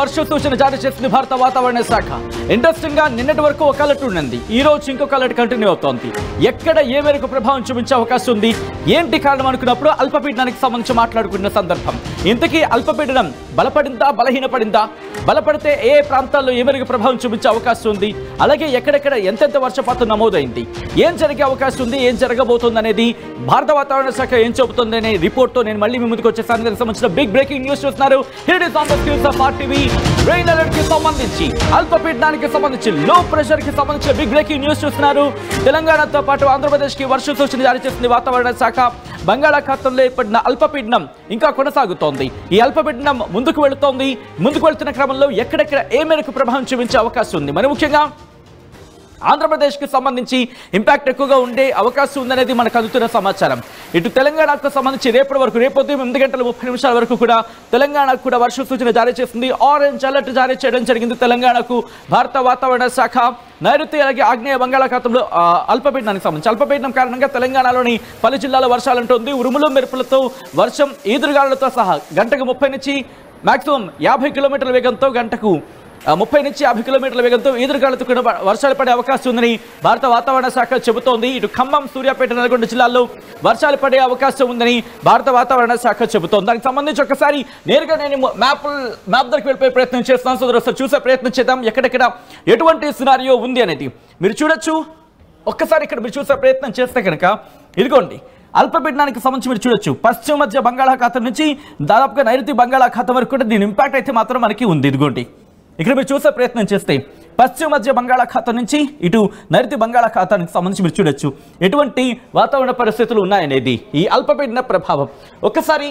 వర్ష సూచన జారీ చేసింది భారత వాతావరణ శాఖ. ఇంట్రెస్టింగ్ గా నిన్నటి వరకు ఒక అలర్ట్ ఉన్నది, ఈ రోజు ఇంకొక అలర్ట్ కంటిన్యూ అవుతోంది. ఎక్కడ ఏ మేరకు ప్రభావం చూపించే అవకాశం ఉంది, ఏంటి కారణం అనుకున్నప్పుడు అల్పపీడనానికి సంబంధించి మాట్లాడుకున్న సందర్భం. ఇంతకీ అల్పపీడనం బలపడిందా బలహీనపడిందా, బలపడితే ఏ ప్రాంతాల్లో ఏ మేరకు ప్రభావం చూపించే అవకాశం ఉంది, అలాగే ఎక్కడెక్కడ ఎంతెంత వర్షపాతం నమోదైంది, ఏం జరిగే అవకాశం ఉంది, ఏం జరగబోతుంది అనేది భారత వాతావరణ శాఖ ఏం చెబుతుంది అనే రిపోర్ట్ తో నేను మళ్ళీ మీ ముందుకు వచ్చేసాను. దానికి సంబంధించిన బిగ్ బ్రేకింగ్ న్యూస్ చూస్తున్నారు. Here it is on the screens of RTV. Rain alert కి సంబంధించి, అల్పపీడనానికి సంబంధించి, లో ప్రెషర్ కి సంబంధించిన బిగ్ బ్రేకింగ్ న్యూస్ చూస్తున్నారు. తెలంగాణతో పాటు ఆంధ్రప్రదేశ్ కి వర్ష సూచన జారీ చేసింది వాతావరణ శాఖ. బంగాళాఖాతంలో ఏర్పడిన అల్పపీడనం ఇంకా కొనసాగుతోంది. ఈ అల్పపీడనం ముందుకు వెళుతున్న క్రమంలో ఎక్కడెక్కడ ఏ మేరకు ప్రభావం చూపించే అవకాశం ఉంది, మరి ముఖ్యంగా ఆంధ్రప్రదేశ్కి సంబంధించి ఇంపాక్ట్ ఎక్కువగా ఉండే అవకాశం ఉందనేది మనకు అందుతున్న సమాచారం. ఇటు తెలంగాణకు సంబంధించి రేపటి వరకు, రేపు ఉదయం 8:30 వరకు కూడా తెలంగాణకు కూడా వర్ష సూచన జారీ చేసింది. ఆరెంజ్ అలర్ట్ జారీ చేయడం జరిగింది తెలంగాణకు భారత వాతావరణ శాఖ. నైరుతి అలాగే ఆగ్నేయ బంగాళాఖాతంలో అల్పపీడనానికి సంబంధించి, అల్పపీడనం కారణంగా తెలంగాణలోని పలు జిల్లాల వర్షాలుంటుంది. ఉరుములు మెరుపులతో వర్షం, ఈదురుగాలులతో సహా గంటకు 30 నుంచి మాక్సిమం 50 కిలోమీటర్ల వేగంతో, గంటకు 30 నుంచి 50 కిలోమీటర్ల వేగంతో ఈదురుగాలులతో కూడా వర్షాలు పడే అవకాశం ఉందని భారత వాతావరణ శాఖ చెబుతోంది. ఇటు ఖమ్మం, సూర్యాపేట, నల్గొండ జిల్లాల్లో వర్షాలు పడే అవకాశం ఉందని భారత వాతావరణ శాఖ చెబుతోంది. దానికి సంబంధించి ఒకసారి నేరుగా నేను మ్యాప్ దగ్గరికి వెళ్ళిపోయే ప్రయత్నం చేస్తున్నాను. సో ఒకసారి చూసే ప్రయత్నం చేద్దాం ఎక్కడెక్కడ ఎటువంటి సినారియో ఉంది అనేది. మీరు చూడొచ్చు, ఒక్కసారి ఇక్కడ మీరు చూసే ప్రయత్నం చేస్తే కనుక ఇదిగోండి అల్పపీడనానికి సంబంధించి మీరు చూడొచ్చు. పశ్చిమ మధ్య బంగాళాఖాతం నుంచి దాదాపుగా నైరుతి బంగాళాఖాతం వరకు కూడా దీని ఇంపాక్ట్ అయితే మాత్రం మనకి ఉంది. ఇదిగోండి ఇక్కడ మీరు చూసే ప్రయత్నం చేస్తే పశ్చిమ మధ్య బంగాళాఖాతం నుంచి ఇటు నైరుతి బంగాళాఖాతానికి సంబంధించి మీరు చూడొచ్చు ఎటువంటి వాతావరణ పరిస్థితులు ఉన్నాయనేది ఈ అల్పపీడన ప్రభావం. ఒక్కసారి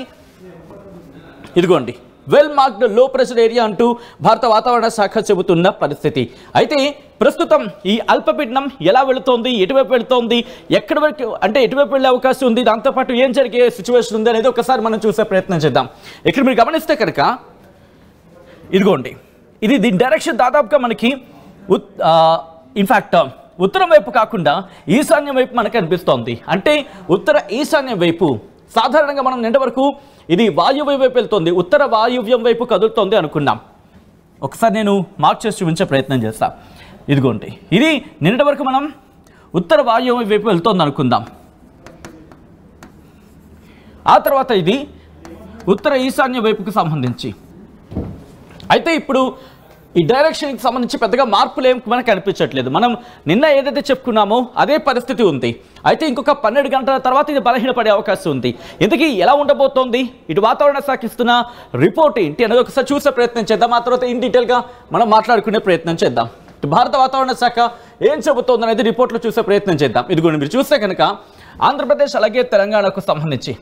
ఇదిగోండి well marked low pressure area అంటూ భారత వాతావరణ శాఖ చెబుతున్న పరిస్థితి. అయితే ప్రస్తుతం ఈ అల్పపీడనం ఎలా వెళుతోంది, ఎటువైపు వెళుతోంది, ఎక్కడి వరకు అంటే ఎటువైపు వెళ్ళే అవకాశం ఉంది, దాంతోపాటు ఏం జరిగే సిచ్యువేషన్ ఉంది అనేది ఒకసారి మనం చూసే ప్రయత్నం చేద్దాం. ఇక్కడ మీరు గమనిస్తే కనుక ఇదిగోండి ఇది దీని డైరెక్షన్ దాదాపుగా మనకి ఇన్ఫ్యాక్ట్ ఉత్తరం వైపు కాకుండా ఈశాన్యం వైపు మనకు అనిపిస్తోంది. అంటే ఉత్తర ఈశాన్యం వైపు సాధారణంగా మనం నిన్న వరకు ఇది వాయువ్యం వైపు వెళ్తుంది, ఉత్తర వాయువ్యం వైపు కదులుతోంది అనుకున్నాం. ఒకసారి నేను మార్క్ చేసి చూపించే ప్రయత్నం చేస్తా. ఇదిగోండి ఇది నిన్నటి వరకు మనం ఉత్తర వాయువ్యం వైపు వెళ్తోంది అనుకుందాం. ఆ తర్వాత ఇది ఉత్తర ఈశాన్య వైపుకు సంబంధించి. అయితే ఇప్పుడు ఈ డైరెక్షన్కి సంబంధించి పెద్దగా మార్పులు ఏం మనకు అనిపించట్లేదు. మనం నిన్న ఏదైతే చెప్పుకున్నామో అదే పరిస్థితి ఉంది. అయితే ఇంకొక 12 గంటల తర్వాత ఇది బలహీనపడే అవకాశం ఉంది. ఇంతకీ ఎలా ఉండబోతోంది, ఇటు వాతావరణ శాఖ ఇస్తున్న రిపోర్ట్ ఏంటి అనేది ఒకసారి చూసే ప్రయత్నం చేద్దాం. ఆ తర్వాత ఇన్ డీటెయిల్గా మనం మాట్లాడుకునే ప్రయత్నం చేద్దాం. ఇటు భారత వాతావరణ శాఖ ఏం చెబుతోంది అనేది రిపోర్ట్లో చూసే ప్రయత్నం చేద్దాం. ఇదిగోండి మీరు చూస్తే కనుక ఆంధ్రప్రదేశ్ అలాగే తెలంగాణకు సంబంధించి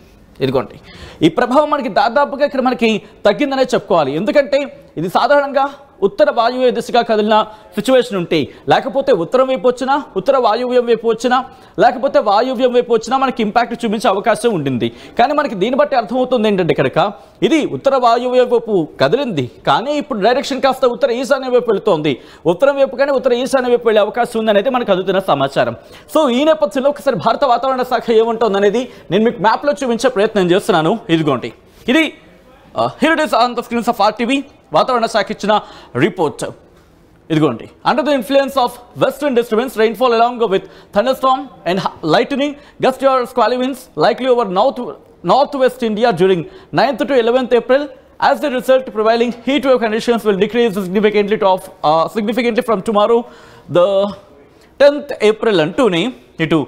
ఇదిగోండి ఈ ప్రభావం మనకి దాదాపుగా ఇక్కడ మనకి తగ్గిందనే చెప్పుకోవాలి. ఎందుకంటే ఇది సాధారణంగా ఉత్తర వాయువ్య దిశగా కదిలిన సిచ్యువేషన్ ఉంటే, లేకపోతే ఉత్తరం వైపు వచ్చినా, ఉత్తర వాయువ్యం వైపు వచ్చినా, లేకపోతే వాయువ్యం వైపు వచ్చినా మనకి ఇంపాక్ట్ చూపించే అవకాశం ఉండింది. కానీ మనకి దీన్ని బట్టి అర్థమవుతుంది ఏంటంటే కనుక ఇది ఉత్తర వాయువ్య వైపు కదిలింది, కానీ ఇప్పుడు డైరెక్షన్ కాస్త ఉత్తర ఈశాన్య వైపు వెళుతోంది. ఉత్తరం వైపు కానీ ఉత్తర ఈశాన్య వైపు వెళ్ళే అవకాశం ఉంది అనేది మనకు అందుతున్న సమాచారం. సో ఈ నేపథ్యంలో ఒకసారి భారత వాతావరణ శాఖ ఏముంటుంది అనేది నేను మీకు మ్యాప్లో చూపించే ప్రయత్నం చేస్తున్నాను. ఇదిగోండి ఇది here it is on the screens of RTV వాతావరణ శాఖ ఇచ్చిన రిపోర్ట్. ఇదిగోండి under the influence of western disturbance rainfall along with thunderstorm and lightning gust or squally winds likely over northwest India during 9th to 11th April. As a result, prevailing heat wave conditions will decrease significantly from tomorrow the 10th April అంటూనే ఇటు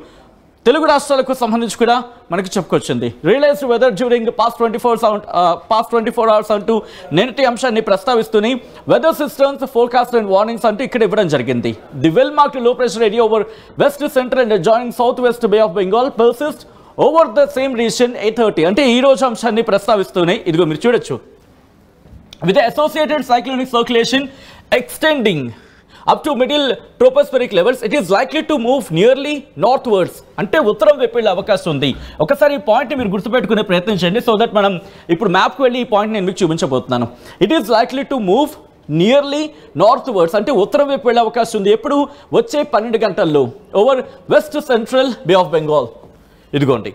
తెలుగు రాష్ట్రాలకు సంబంధించి కూడా మనకి చెప్పుకొచ్చింది. Realized weather during past 24 hours అంటూ నిన్నటి అంశాన్ని ప్రస్తావిస్తూనే weather systems forecast and warnings అంటూ ఇక్కడ ఇవ్వడం జరిగింది. The well marked low pressure area over west central and adjoining south west Bay of Bengal persist over the same region 8:30 అంటే ఈ రోజు అంశాన్ని ప్రస్తావిస్తూనే ఇదిగో మీరు చూడొచ్చు with associated cyclonic circulation extending up to middle tropospheric levels, it is likely to move nearly northwards అంటే ఉత్తరం వైపు వెళ్ళే అవకాశం ఉంది. ఒకసారి ఈ పాయింట్ మీరు గుర్తుపెట్టుకునే ప్రయత్నం చేయండి, సో దట్ మనం ఇప్పుడు మ్యాప్కి వెళ్ళి ఈ పాయింట్ నేను మీకు చూపించబోతున్నాను. It is likely to move nearly northwards అంటే ఉత్తరం వైపు వెళ్ళే అవకాశం ఉంది. ఎప్పుడు వచ్చే 12 గంటల్లో over west central bay of Bengal. ఇదిగోండి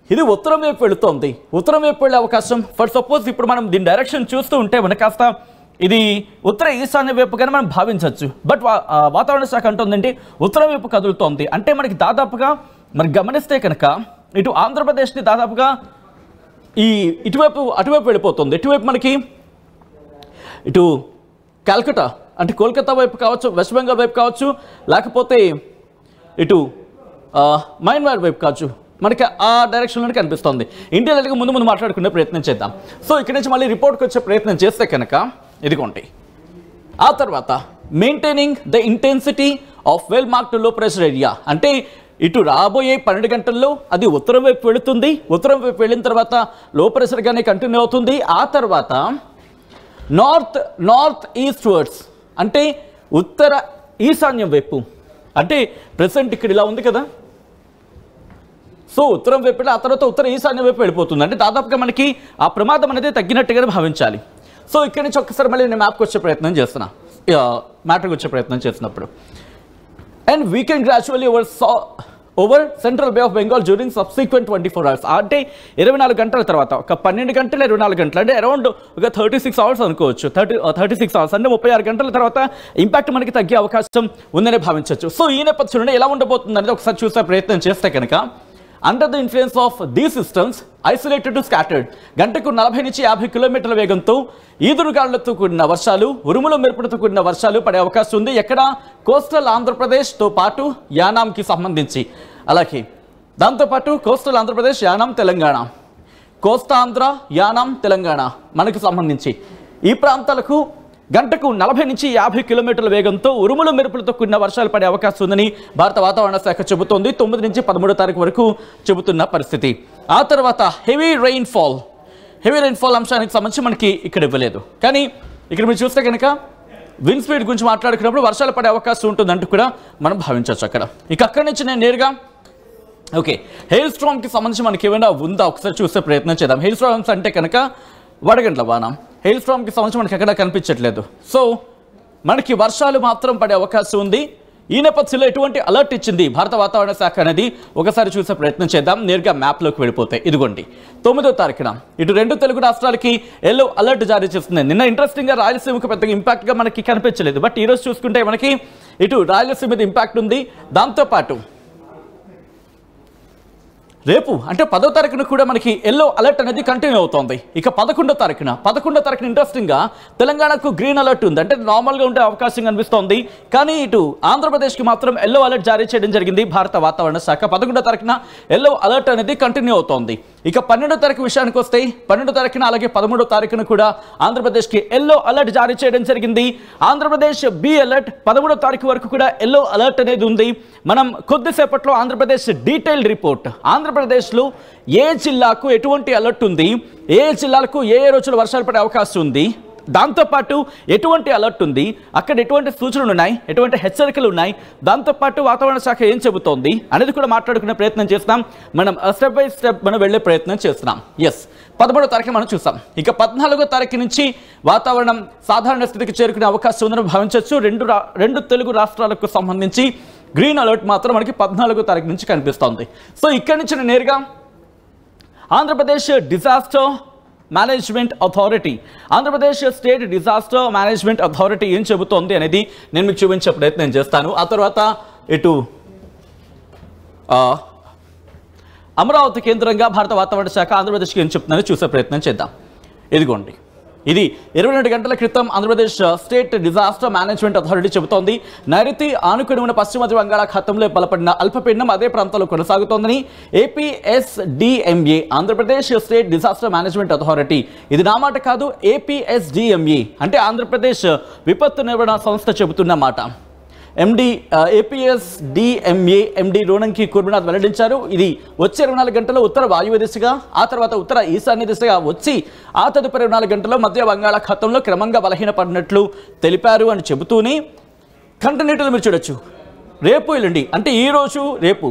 ఇది ఉత్తరం వైపు వెళుతోంది, ఉత్తరం వైపు వెళ్ళే అవకాశం. ఫర్ సపోజ్ ఇప్పుడు మనం దీని డైరెక్షన్ చూస్తూ ఉంటే మనకు కాస్త ఇది ఉత్తర ఈశాన్య వైపుగానే మనం భావించవచ్చు. బట్ వాతావరణ శాఖ అంటుందంటే ఉత్తరం వైపు కదులుతోంది. అంటే మనకి దాదాపుగా మరి గమనిస్తే కనుక ఇటు ఆంధ్రప్రదేశ్ని దాదాపుగా అటువైపు వెళ్ళిపోతుంది. ఇటువైపు మనకి ఇటు కల్కటా అంటే కోల్కతా వైపు కావచ్చు, వెస్ట్ బెంగాల్ వైపు కావచ్చు, లేకపోతే ఇటు మయన్మార్ వైపు కావచ్చు, మనకి ఆ డైరెక్షన్లోనే కనిపిస్తుంది. ఇండియా ముందు మాట్లాడుకునే ప్రయత్నం చేద్దాం. సో ఇక్కడ నుంచి మళ్ళీ రిపోర్ట్కి వచ్చే ప్రయత్నం చేస్తే కనుక ఇదిగోండి. ఆ తర్వాత maintaining the intensity of well marked low pressure area, అంటే ఇటు రాబోయే 12 గంటల్లో అది ఉత్తరం వైపు వెళుతుంది. ఉత్తరం వైపు వెళ్ళిన తర్వాత లో ప్రెషర్గానే కంటిన్యూ అవుతుంది. ఆ తర్వాత నార్త్ ఈస్ట్ వర్డ్స్, అంటే ఉత్తర ఈశాన్యం వైపు, అంటే ప్రెసెంట్ ఇక్కడ ఇలా ఉంది కదా, సో ఉత్తరం వైపు వెళ్ళి ఆ తర్వాత ఉత్తర ఈశాన్యం వైపు వెళ్ళిపోతుంది. అంటే దాదాపుగా మనకి ఆ ప్రమాదం అనేది తగ్గినట్టుగానే భావించాలి. సో ఇక్కడి నుంచి ఒక్కసారి మళ్ళీ నేను మ్యాప్కి వచ్చే ప్రయత్నం చేస్తున్నా, మ్యాటర్కి వచ్చే ప్రయత్నం చేసినప్పుడు. And we can gradually over central bay of Bengal during subsequent 24 hours, అంటే 24 గంటల తర్వాత ఒక 12 గంటలు 24 గంటలు అంటే అరౌండ్ ఒక 36 hours అనుకోవచ్చు. 36 hours అంటే 36 గంటల తర్వాత ఇంపాక్ట్ మనకి తగ్గే అవకాశం ఉందనే భావించవచ్చు. సో ఈ నేపథ్యంలో ఎలా ఉండబోతుంది అనేది ఒకసారి చూసే ప్రయత్నం చేస్తే కనుక under the influence of these systems isolated to scattered, గంటకు 40 నుంచి 50 కిలోమీటర్ల వేగంతో ఈదురుగాలులతో కూడిన వర్షాలు, ఉరుముల మెరుపులతో కూడిన వర్షాలు పడే అవకాశం ఉంది. ఎక్కడ కోస్టల్ ఆంధ్రప్రదేశ్తో పాటు యానాంకి సంబంధించి, అలాగే దాంతోపాటు కోస్టల్ ఆంధ్రప్రదేశ్, యానాం, తెలంగాణ, కోస్తాంధ్ర, యానాం, తెలంగాణ మనకు సంబంధించి ఈ ప్రాంతాలకు గంటకు 40 నుంచి 50 కిలోమీటర్ల వేగంతో ఉరుముల మెరుపులతో కూడిన వర్షాలు పడే అవకాశం ఉందని భారత వాతావరణ శాఖ చెబుతోంది. 9 నుంచి 13వ తారీఖు వరకు చెబుతున్న పరిస్థితి. ఆ తర్వాత హెవీ రెయిన్ఫాల్ అంశానికి సంబంధించి మనకి ఇక్కడ ఇవ్వలేదు, కానీ ఇక్కడ మీరు చూస్తే కనుక విండ్ స్పీడ్ గురించి మాట్లాడుకున్నప్పుడు వర్షాలు పడే అవకాశం ఉంటుందంటూ కూడా మనం భావించవచ్చు. అక్కడి నుంచి నేను నేరుగా హెయిల్ స్ట్రామ్కి సంబంధించి మనకి ఏమైనా ఉందా ఒకసారి చూసే ప్రయత్నం చేద్దాం. హెయిల్ స్ట్రామ్స్ అంటే కనుక వడగండ్ల వాన, హెయిల్ స్ట్రామ్కి సంబంధించి మనకి ఎక్కడ కనిపించట్లేదు. సో మనకి వర్షాలు మాత్రం పడే అవకాశం ఉంది. ఈ నేపథ్యంలో ఎటువంటి అలర్ట్ ఇచ్చింది భారత వాతావరణ శాఖ అనేది ఒకసారి చూసే ప్రయత్నం చేద్దాం. నేరుగా మ్యాప్లోకి వెళ్ళిపోతే ఇదిగోండి 9వ తారీఖున ఇటు 2 తెలుగు రాష్ట్రాలకి ఎల్లో అలర్ట్ జారీ చేస్తుంది. నిన్న ఇంట్రెస్టింగ్గా రాయలసీమకు పెద్దగా ఇంపాక్ట్గా మనకి కనిపించలేదు, బట్ ఈరోజు చూసుకుంటే మనకి ఇటు రాయలసీమ మీద ఇంపాక్ట్ ఉంది. దాంతోపాటు రేపు అంటే 10వ తారీఖున కూడా మనకి ఎల్లో అలర్ట్ అనేది కంటిన్యూ అవుతోంది. ఇక 11వ తారీఖున ఇంట్రెస్టింగ్గా తెలంగాణకు గ్రీన్ అలర్ట్ ఉంది, అంటే నార్మల్గా ఉండే అవకాశం కనిపిస్తోంది. కానీ ఇటు ఆంధ్రప్రదేశ్కి మాత్రం ఎల్లో అలర్ట్ జారీ చేయడం జరిగింది భారత వాతావరణ శాఖ. 11వ తారీఖున ఎల్లో అలర్ట్ అనేది కంటిన్యూ అవుతోంది. ఇక 12వ తారీఖు విషయానికి వస్తే 12వ తారీఖున అలాగే 13వ తారీఖున కూడా ఆంధ్రప్రదేశ్కి ఎల్లో అలర్ట్ జారీ చేయడం జరిగింది. ఆంధ్రప్రదేశ్ బి అలర్ట్ 13వ తారీఖు వరకు కూడా ఎల్లో అలర్ట్ అనేది ఉంది. మనం కొద్దిసేపట్లో ఆంధ్రప్రదేశ్ డీటెయిల్డ్ రిపోర్ట్, ఆంధ్రప్రదేశ్లో ఏ జిల్లాకు ఎటువంటి అలర్ట్ ఉంది, ఏ జిల్లాలకు ఏ రోజులు వర్షాలు పడే అవకాశం ఉంది, దాంతోపాటు ఎటువంటి అలర్ట్ ఉంది, అక్కడ ఎటువంటి సూచనలు ఉన్నాయి, ఎటువంటి హెచ్చరికలు ఉన్నాయి, దాంతోపాటు వాతావరణ శాఖ ఏం చెబుతోంది అనేది కూడా మాట్లాడుకునే ప్రయత్నం చేస్తున్నాం. మనం స్టెప్ బై స్టెప్ మనం వెళ్ళే ప్రయత్నం చేస్తున్నాం. 13వ తారీఖు మనం చూసాం. ఇక 14వ తారీఖు నుంచి వాతావరణం సాధారణ స్థితికి చేరుకునే అవకాశం ఉందని భావించవచ్చు. రెండు తెలుగు రాష్ట్రాలకు సంబంధించి గ్రీన్ అలర్ట్ మాత్రం మనకి 14వ తారీఖు నుంచి కనిపిస్తోంది. సో ఇక్కడి నుంచి నేరుగా Andhra Pradesh disaster management authority, Andhra Pradesh state disaster management authority ఏం చెబుతోంది అనేది నేను మీకు చూపించే ప్రయత్నం చేస్తాను. ఆ తర్వాత ఇటు అమరావతి కేంద్రంగా భారత వాతావరణ శాఖ ఆంధ్రప్రదేశ్కి ఏం చెప్తుందని చూసే ప్రయత్నం చేద్దాం. ఇదిగోండి, ఇది 22 గంటల క్రితం Andhra Pradesh state disaster management authority చెబుతోంది. నైరుతి ఆనుకుని ఉన్న పశ్చిమ మధ్య బంగాళాఖాతంలో బలపడిన అల్పపీడనం అదే ప్రాంతంలో కొనసాగుతోందని APSDMA, Andhra Pradesh state disaster management authority, ఇది నా మాట కాదు, ఏపీఎస్డిఎంఏ అంటే ఆంధ్రప్రదేశ్ విపత్తు నిర్వహణ సంస్థ చెబుతున్న మాట. ఏపీఎస్డిఎంఏ ఎండి రోనంకి కుర్మినాథ్ వెల్లడించారు. ఇది వచ్చే 24 గంటల్లో ఉత్తర వాయువ్య దిశగా, ఆ తర్వాత ఉత్తర ఈశాన్య దిశగా వచ్చి ఆ తదుపరి 24 గంటల్లో మధ్య బంగాళాఖాతంలో క్రమంగా బలహీనపడినట్లు తెలిపారు అని చెబుతూనే కంటిన్యూటీలో మీరు చూడొచ్చు. రేపు ఎల్లుండి అంటే ఈరోజు రేపు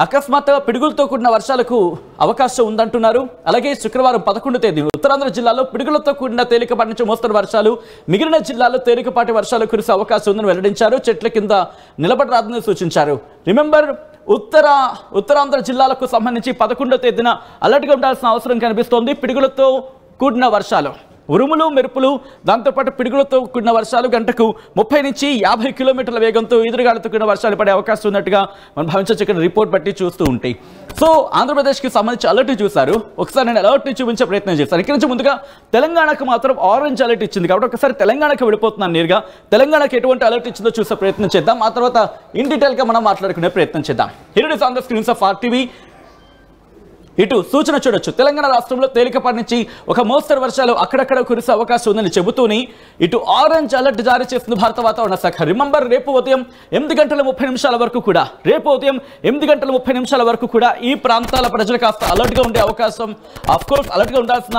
అకస్మాత్తుగా పిడుగులతో కూడిన వర్షాలకు అవకాశం ఉందంటున్నారు. అలాగే శుక్రవారం 11వ తేదీ ఉత్తరాంధ్ర జిల్లాలో పిడుగులతో కూడిన తేలికపాటి నుంచి మోస్తరు వర్షాలు, మిగిలిన జిల్లాల్లో తేలికపాటి వర్షాలు కురిసే అవకాశం ఉందని వెల్లడించారు. చెట్ల కింద నిలబడరాదని సూచించారు. రిమెంబర్, ఉత్తరాంధ్ర జిల్లాలకు సంబంధించి 11వ తేదీన అలర్ట్గా ఉండాల్సిన అవసరం కనిపిస్తోంది. పిడుగులతో కూడిన వర్షాలు ఉరుములు మెరుపులు దాంతోపాటు పిడుగులతో కూడిన వర్షాలు గంటకు 30 నుంచి 50 కిలోమీటర్ల వేగంతో ఎదురుగాలుతో కూడిన వర్షాలు పడే అవకాశం ఉన్నట్టుగా మనం భావించవచ్చు ఇక్కడ రిపోర్ట్ బట్టి చూస్తూ ఉంటాయి. సో ఆంధ్రప్రదేశ్కి సంబంధించి అలర్ట్ చూశారు. ఒకసారి నేను అలర్ట్ని చూపించే ప్రయత్నం చేస్తాను. ఇక్కడ నుంచి ముందుగా తెలంగాణకు మాత్రం ఆరెంజ్ అలర్ట్ ఇచ్చింది కాబట్టి ఒకసారి తెలంగాణకు వెళ్ళిపోతున్నాను నేరుగా. తెలంగాణకు ఎటువంటి అలర్ట్ ఇచ్చిందో చూసే ప్రయత్నం చేద్దాం. ఆ తర్వాత ఇన్ డీటెయిల్గా మనం మాట్లాడుకునే ప్రయత్నం చేద్దాం. Here it is on the screens of RTV. ఇటు సూచన చూడొచ్చు. తెలంగాణ రాష్ట్రంలో తేలికపాటి నుంచి ఒక మోస్తరు వర్షాలు అక్కడక్కడ కురిసే అవకాశం ఉందని చెబుతూనే ఇటు ఆరెంజ్ అలర్ట్ జారీ చేస్తుంది భారత వాతావరణ శాఖ. రిమెంబర్ రేపు ఉదయం 8:30 వరకు కూడా వరకు కూడా ఈ ప్రాంతాల ప్రజలు కాస్త అలర్ట్గా ఉండే అవకాశం, ఆఫ్ కోర్స్ అలర్ట్గా ఉండాల్సిన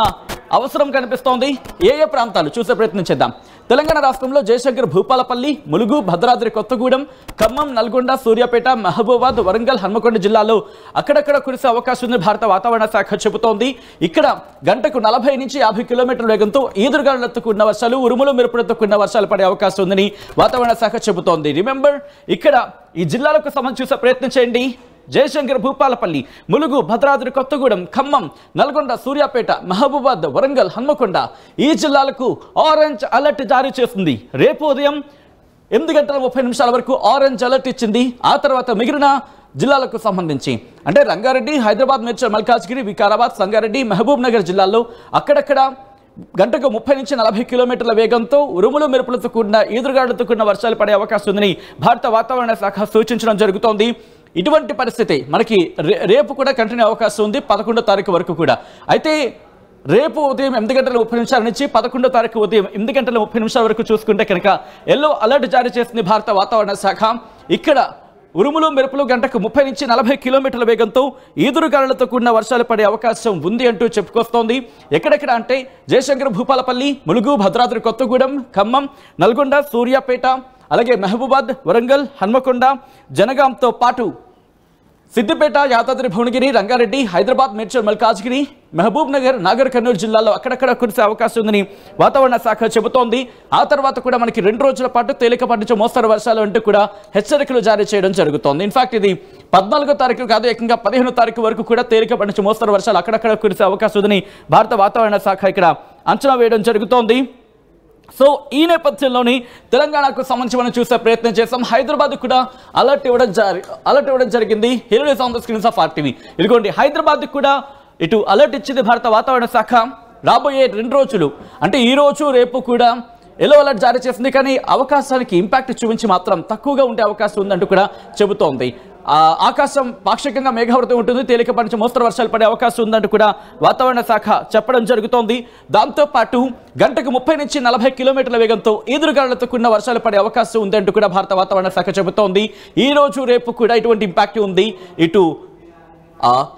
అవసరం కనిపిస్తోంది. ఏ ప్రాంతాలు చూసే ప్రయత్నం చేద్దాం. తెలంగాణ రాష్ట్రంలో జయశంకర్, భూపాలపల్లి, ములుగు, భద్రాద్రి కొత్తగూడెం, ఖమ్మం, నల్గొండ, సూర్యాపేట, మహబూబాద్, వరంగల్, హన్మకొండ జిల్లాల్లో అక్కడక్కడ కురిసే అవకాశం ఉందని భారత వాతావరణ శాఖ చెబుతోంది. ఇక్కడ గంటకు 40 నుంచి 50 కిలోమీటర్ల వేగంతో ఈదురుగాలులతో కూడిన వర్షాలు, ఉరుములు మెరుపులతో కూడిన వర్షాలు పడే అవకాశం ఉందని వాతావరణ శాఖ చెబుతోంది. రిమెంబర్ ఇక్కడ ఈ జిల్లాలకు సంబంధించి చూసే ప్రయత్నం చేయండి. జయశంకర్, భూపాలపల్లి, ములుగు, భద్రాద్రి కొత్తగూడెం, ఖమ్మం, నల్గొండ, సూర్యాపేట, మహబూబాద్, వరంగల్, హన్మకొండ ఈ జిల్లాలకు ఆరెంజ్ అలర్ట్ జారీ చేస్తుంది. రేపు ఉదయం 8:30 వరకు ఆరెంజ్ అలర్ట్ ఇచ్చింది. ఆ తర్వాత మిగిలిన జిల్లాలకు సంబంధించి అంటే రంగారెడ్డి, హైదరాబాద్, మేడ్చల్, మల్కాజ్గిరి, వికారాబాద్, సంగారెడ్డి, మహబూబ్ నగర్ జిల్లాల్లో అక్కడక్కడ గంటకు 30 నుంచి 40 కిలోమీటర్ల వేగంతో ఉరుములు మెరుపులతో కూడిన ఈదురుగాలులతో కూడిన వర్షాలు పడే అవకాశం ఉందని భారత వాతావరణ శాఖ సూచించడం జరుగుతోంది. ఇటువంటి పరిస్థితి మనకి రేపు కూడా కంటిన్యూ అవకాశం ఉంది 11వ తారీఖు వరకు కూడా. అయితే రేపు ఉదయం 8:30 నుంచి 11వ తారీఖు ఉదయం 8:30 వరకు చూసుకుంటే కనుక ఎల్లో అలర్ట్ జారీ చేసింది భారత వాతావరణ శాఖ. ఇక్కడ ఉరుములు మెరుపులు గంటకు 30 నుంచి 40 కిలోమీటర్ల వేగంతో ఈదురుగాలులతో కూడిన వర్షాలు పడే అవకాశం ఉంది అంటూ చెప్పుకొస్తోంది. ఎక్కడెక్కడ అంటే జయశంకర్, భూపాలపల్లి, ములుగు, భద్రాద్రి కొత్తగూడెం, ఖమ్మం, నల్గొండ, సూర్యాపేట, అలాగే మహబూబాద్, వరంగల్, హన్మకొండ, జనగాంతో పాటు సిద్దిపేట, యాదాద్రి భువనగిరి, రంగారెడ్డి, హైదరాబాద్, మేడ్చల్, మల్కాజ్గిరి, మహబూబ్ నగర్, నాగర్ కర్నూలు జిల్లాల్లో అక్కడక్కడ కురిసే అవకాశం ఉందని వాతావరణ శాఖ చెబుతోంది. ఆ తర్వాత కూడా మనకి 2 రోజుల పాటు తేలికపాటి నుంచి మోస్తరు వర్షాలు అంటూ కూడా హెచ్చరికలు జారీ చేయడం జరుగుతోంది. ఇన్ఫాక్ట్ ఇది 14వ తారీఖు కాదు, ఏకంగా 15వ తారీఖు వరకు కూడా తేలికపాటి నుంచి మోస్తరు వర్షాలు అక్కడక్కడ కురిసే అవకాశం ఉందని భారత వాతావరణ శాఖ ఇక్కడ అంచనా వేయడం జరుగుతోంది. సో ఈ నేపథ్యంలోని తెలంగాణకు సంబంధించి మనం చూసే ప్రయత్నం చేస్తాం. హైదరాబాద్ కూడా అలర్ట్ ఇవ్వడం జరిగింది. Here is on the screens of RTV. ఇదిగోండి హైదరాబాద్ కూడా ఇటు అలర్ట్ ఇచ్చింది భారత వాతావరణ శాఖ. రాబోయే 2 రోజులు అంటే ఈ రోజు రేపు కూడా ఎల్లో అలర్ట్ జారీ చేసింది. కానీ అవకాశానికి ఇంపాక్ట్ చూపించి మాత్రం తక్కువగా ఉండే అవకాశం ఉందంటూ కూడా చెబుతోంది. ఆకాశం పాక్షికంగా మేఘావృతం ఉంటుంది, తేలికపాటి నుంచి మోస్తరు వర్షాలు పడే అవకాశం ఉందంటూ కూడా వాతావరణ శాఖ చెప్పడం జరుగుతోంది. దాంతోపాటు గంటకు 30 నుంచి 40 కిలోమీటర్ల వేగంతో ఈదురుగాలులతో కూడిన వర్షాలు పడే అవకాశం ఉందంటూ కూడా భారత వాతావరణ శాఖ చెబుతోంది. ఈ రోజు రేపు కూడా ఇటువంటి ఇంపాక్ట్ ఉంది. ఇటు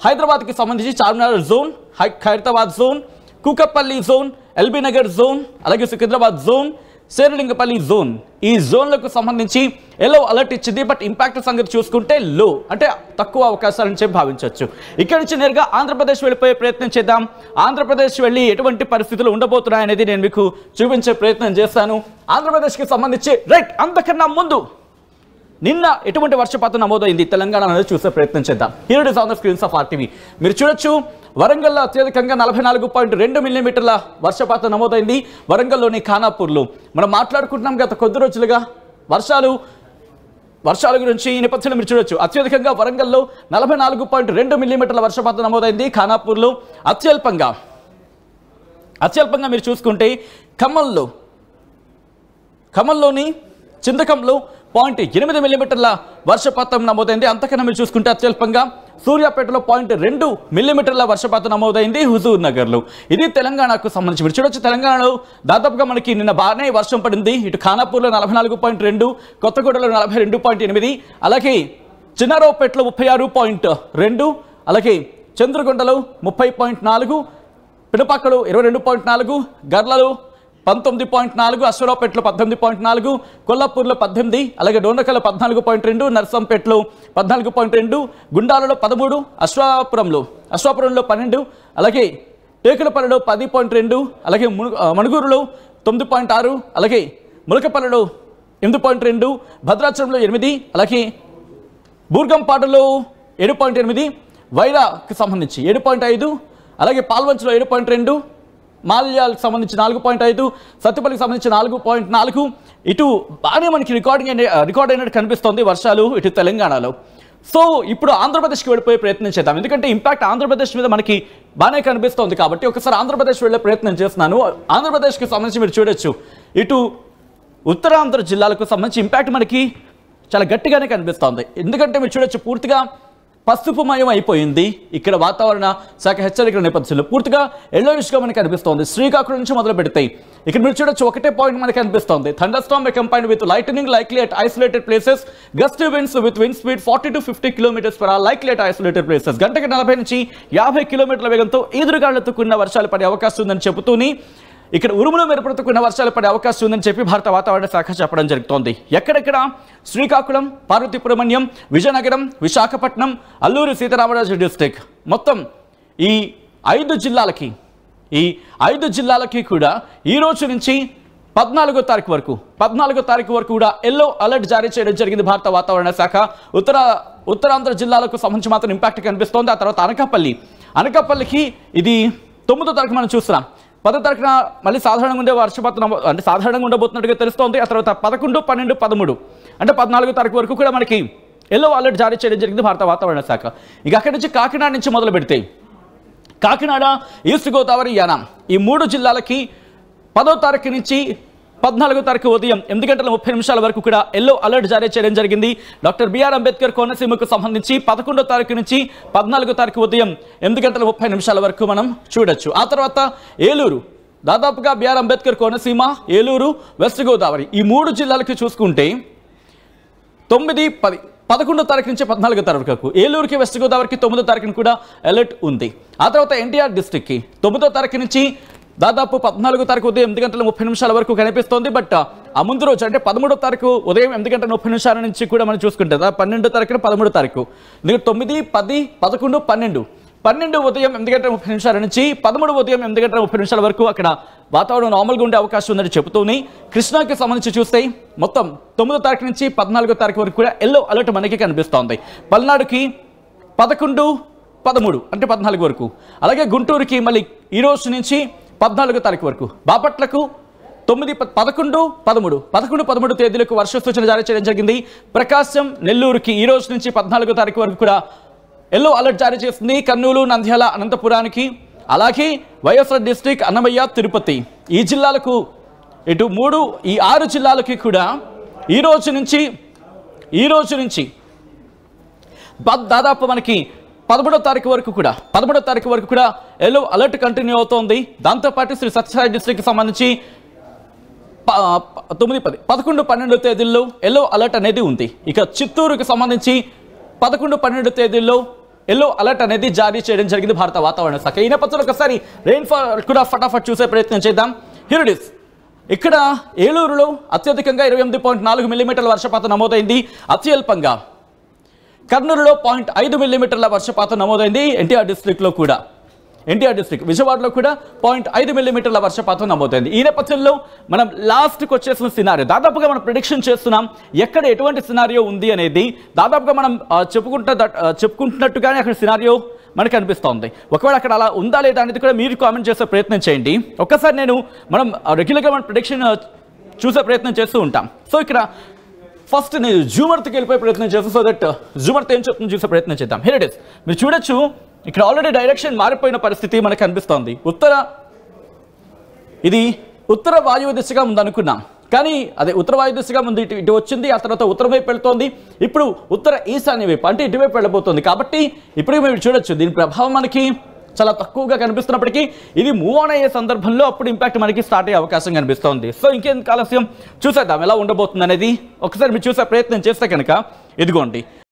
హైదరాబాద్కి సంబంధించి Charminar zone, Khairatabad zone, Kukatpally zone, LB Nagar zone, అలాగే సికింద్రాబాద్ జోన్, శేరిలింగపల్లి జోన్ ఈ జోన్లకు సంబంధించి ఎల్లో అలర్ట్ ఇచ్చింది. బట్ ఇంపాక్ట్ సంగతి చూసుకుంటే లో అంటే తక్కువ అవకాశాలని చెప్పి భావించవచ్చు. ఇక్కడి నుంచి నేరుగా ఆంధ్రప్రదేశ్ వెళ్ళిపోయే ప్రయత్నం చేద్దాం. ఆంధ్రప్రదేశ్ వెళ్ళి ఎటువంటి పరిస్థితులు ఉండబోతున్నాయనేది నేను మీకు చూపించే ప్రయత్నం చేస్తాను. ఆంధ్రప్రదేశ్కి సంబంధించి రైట్ అంతకన్నా ముందు నిన్న ఎటువంటి వర్షపాతం నమోదైంది తెలంగాణ అనేది చూసే ప్రయత్నం చేద్దాం. Here it is on the screens of RTV. మీరు చూడొచ్చు వరంగల్లో అత్యధికంగా 44.2 మిల్లీమీటర్ల వర్షపాతం నమోదైంది. వరంగల్లోని ఖానాపూర్లో మనం మాట్లాడుకుంటున్నాం గత కొద్ది రోజులుగా వర్షాల గురించి. ఈ నేపథ్యంలో మీరు చూడొచ్చు అత్యధికంగా వరంగల్లో 44.2 మిల్లీమీటర్ల వర్షపాతం నమోదైంది. ఖానాపూర్లో అత్యల్పంగా మీరు చూసుకుంటే ఖమ్మంలోని చింతకంలో 0.8 మిల్లీమీటర్ల వర్షపాతం నమోదైంది. అంతకన్నా మీరు చూసుకుంటే అత్యల్పంగా సూర్యాపేటలో 0.2 మిల్లీమీటర్ల వర్షపాతం నమోదైంది హుజూర్ నగర్లో. ఇది తెలంగాణకు సంబంధించి మీరు చూడొచ్చు. తెలంగాణలో దాదాపుగా మనకి నిన్న బాగానే వర్షం పడింది. ఇటు ఖానాపూర్లో 44.2, కొత్తగూడలో 42.8, అలాగే చిన్నారావుపేటలో 36.2, అలాగే చంద్రగొండలో 30.4, పినపాకలో 22.4, గర్లలో 19.4, అశ్వరావుపేటలో 18.4, కొల్లాపూర్లో 18, అలాగే డోండకల్లో 14.2, నర్సంపేటలో 14.2, గుండాలలో 13, అశ్వాపురంలో 12, అలాగే టేకులపల్లిలో 10.2, అలాగే మణుగూరులో 9.6, అలాగే ములకపల్లిలో 8.2, భద్రాచలంలో 8, అలాగే బూర్గంపాడులో 7.8, వైరాకి సంబంధించి 7.5, అలాగే పాల్వంచలో 7.2, మాల్యాలకు సంబంధించి 4.5, సత్తుపల్లికి సంబంధించి 4.4. ఇటు బాగానే మనకి రికార్డ్ అయినట్టు కనిపిస్తోంది వర్షాలు ఇటు తెలంగాణలో. సో ఇప్పుడు ఆంధ్రప్రదేశ్కి వెళ్ళిపోయే ప్రయత్నం చేద్దాం, ఎందుకంటే ఇంపాక్ట్ ఆంధ్రప్రదేశ్ మీద మనకి బాగానే కనిపిస్తోంది కాబట్టి ఒకసారి ఆంధ్రప్రదేశ్ వెళ్ళే ప్రయత్నం చేస్తున్నాను. ఆంధ్రప్రదేశ్కి సంబంధించి మీరు చూడొచ్చు, ఇటు ఉత్తరాంధ్ర జిల్లాలకు సంబంధించి ఇంపాక్ట్ మనకి చాలా గట్టిగానే కనిపిస్తోంది. ఎందుకంటే మీరు చూడొచ్చు పూర్తిగా పసుపుమయం అయిపోయింది. ఇక్కడ వాతావరణ శాఖ హెచ్చరికల నేపథ్యంలో పూర్తిగా ఎల్లోయిష్గా మనకి కనిపిస్తోంది. శ్రీకాకుళం నుంచి మొదలు పెడితే ఇక్కడ మీరు చూడొచ్చు ఒకటే పాయింట్ మనకి కనిపిస్తోంది. Thunderstorm combined with lightning likely at isolated places, gusty winds with wind speed 40 to 50 km/h likely at isolated places. గంటకి 40 నుంచి 50 కిలోమీటర్ల వేగంతో ఈదురుగాళ్లతో కూడిన వర్షాలు పడే అవకాశం ఉందని చెబుతూనే ఇక్కడ ఉరుములు మెరుపులతో కూడిన వర్షాలు పడే అవకాశం ఉందని చెప్పి భారత వాతావరణ శాఖ చెప్పడం జరుగుతోంది. ఎక్కడెక్కడ శ్రీకాకుళం, పార్వతీపురమణ్యం, విజయనగరం, విశాఖపట్నం, అల్లూరి సీతారామరాజు డిస్ట్రిక్ట్ మొత్తం ఈ 5 జిల్లాలకి కూడా ఈ రోజు నుంచి 14వ తారీఖు వరకు కూడా ఎల్లో అలర్ట్ జారీ చేయడం జరిగింది భారత వాతావరణ శాఖ. ఉత్తరాంధ్ర జిల్లాలకు సంబంధించి మాత్రం ఇంపాక్ట్ కనిపిస్తోంది. ఆ తర్వాత అనకాపల్లికి ఇది 9వ తారీఖు మనం చూస్తున్నాం. 10వ తారీఖున మళ్ళీ సాధారణంగా ఉండే వర్షపాతం అంటే సాధారణంగా ఉండబోతున్నట్టుగా తెలుస్తోంది. ఆ తర్వాత 11, 12, 13 అంటే 14వ తారీఖు వరకు కూడా మనకి ఎల్లో అలర్ట్ జారీ చేయడం జరిగింది భారత వాతావరణ శాఖ. ఇక అక్కడి నుంచి కాకినాడ నుంచి మొదలు పెడితే కాకినాడ, ఈస్ట్ గోదావరి, యానాం ఈ 3 జిల్లాలకి 10వ తారీఖు నుంచి 14వ తారీఖు ఉదయం 8:30 వరకు కూడా ఎల్లో అలర్ట్ జారీ చేయడం జరిగింది. డాక్టర్ బిఆర్ అంబేద్కర్ కోనసీమకు సంబంధించి 11వ తారీఖు నుంచి 14వ తారీఖు ఉదయం 8:30 వరకు మనం చూడొచ్చు. ఆ తర్వాత ఏలూరు, దాదాపుగా బిఆర్ అంబేద్కర్ కోనసీమ, ఏలూరు, వెస్ట్ గోదావరి ఈ 3 జిల్లాలకి చూసుకుంటే 9, 10, 11వ తారీఖు నుంచి 14వ తారీఖు వరకు ఏలూరుకి, వెస్ట్ గోదావరికి 9వ తారీఖున కూడా అలర్ట్ ఉంది. ఆ తర్వాత ఎన్టీఆర్ డిస్ట్రిక్ట్కి 9వ తారీఖు నుంచి దాదాపు 14వ తారీఖు ఉదయం 8:30 వరకు కనిపిస్తోంది. బట్ ఆ ముందు రోజు అంటే 13వ తారీఖు ఉదయం 8:30 నుంచి కూడా మనం చూసుకుంటే 12వ తారీఖున 13వ తారీఖు 9, 10, 11, 12 ఉదయం 8:30 నుంచి 13 ఉదయం 8:30 వరకు అక్కడ వాతావరణం నార్మల్గా ఉండే అవకాశం ఉందని చెబుతూనే కృష్ణాకి సంబంధించి చూస్తే మొత్తం 9వ తారీఖు నుంచి 14వ తారీఖు వరకు కూడా ఎల్లో అలర్ట్ మనకి కనిపిస్తోంది. పల్నాడుకి 11, 13 అంటే 14 వరకు, అలాగే గుంటూరుకి మళ్ళీ ఈ రోజు నుంచి 14వ తారీఖు వరకు, బాపట్లకు 9, 11, 13 తేదీలకు వర్ష సూచన జారీ చేయడం జరిగింది. ప్రకాశం, నెల్లూరుకి ఈ రోజు నుంచి 14వ తారీఖు వరకు కూడా ఎల్లో అలర్ట్ జారీ చేస్తుంది. కర్నూలు, నంద్యాల, అనంతపురానికి, అలాగే వైఎస్ఆర్ డిస్ట్రిక్ట్, అన్నమయ్య, తిరుపతి ఈ జిల్లాలకు ఇటు 6 జిల్లాలకి కూడా ఈ రోజు నుంచి దాదాపు మనకి 13వ తారీఖు వరకు కూడా ఎల్లో అలర్ట్ కంటిన్యూ అవుతోంది. దాంతోపాటు శ్రీ సత్యసాయి డిస్ట్రిక్ట్కి సంబంధించి 9, 10, 11, 12 తేదీల్లో ఎల్లో అలర్ట్ అనేది ఉంది. ఇక చిత్తూరుకి సంబంధించి 11, 12 తేదీల్లో ఎల్లో అలర్ట్ అనేది జారీ చేయడం జరిగింది భారత వాతావరణ శాఖ. ఈ నేపథ్యంలో ఒకసారి రెయిన్ఫాల్ కూడా ఫటాఫట్ చూసే ప్రయత్నం చేద్దాం. Here it is. ఇక్కడ ఏలూరులో అత్యధికంగా 28.4 మిల్లీమీటర్ల వర్షపాతం నమోదైంది. అత్యల్పంగా కర్నూలులో 0.5 మిల్లీమీటర్ల వర్షపాతం నమోదైంది. ఎన్టీఆర్ డిస్ట్రిక్ట్ విజయవాడలో కూడా 0.5 మిల్లీమీటర్ల వర్షపాతం నమోదైంది. ఈ నేపథ్యంలో మనం లాస్ట్కి వచ్చేసిన సినారియో దాదాపుగా మనం ప్రిడిక్షన్ చేస్తున్నాం. ఎక్కడ ఎటువంటి సినారియో ఉంది అనేది దాదాపుగా మనం చెప్పుకుంటున్నట్టుగానే అక్కడ సినారియో మనకు అనిపిస్తోంది. ఒకవేళ అక్కడ అలా ఉందా లేదా అనేది కూడా మీరు కామెంట్ చేసే ప్రయత్నం చేయండి. ఒక్కసారి మనం రెగ్యులర్గా మన ప్రిడిక్షన్ చూసే ప్రయత్నం చేస్తూ ఉంటాం. సో ఇక్కడ ఫస్ట్ నేను జూమర్త్కి వెళ్ళిపోయే ప్రయత్నం చేస్తాను. సో దట్ జూమర్త్ ఏం చెప్తుందో చూసే ప్రయత్నం చేద్దాం. Here it is. మీరు చూడొచ్చు ఇక్కడ ఆల్రెడీ డైరెక్షన్ మారిపోయిన పరిస్థితి మనకు కనిపిస్తోంది. ఇది ఉత్తర వాయువ్య దిశగా ఉందనుకున్నాం, కానీ అదే ఉత్తర వాయు దిశగా ముందు ఇటు వచ్చింది. ఆ తర్వాత ఉత్తరం వైపు వెళుతోంది. ఇప్పుడు ఉత్తర ఈశాన్య వైపు అంటే ఇటువైపు వెళ్ళబోతోంది. కాబట్టి ఇప్పుడు మీరు చూడొచ్చు దీని ప్రభావం మనకి చాలా తక్కువగా కనిపిస్తున్నప్పటికీ ఇది మూవ్ ఆన్ అయ్యే సందర్భంలో అప్పుడు ఇంపాక్ట్ మనకి స్టార్ట్ అయ్యే అవకాశం కనిపిస్తోంది. సో ఇంకేం ఆలస్యం చూసేద్దాం ఎలా ఉండబోతుంది అనేది. ఒకసారి మీరు చూసే ప్రయత్నం చేస్తే కనుక ఇదిగోండి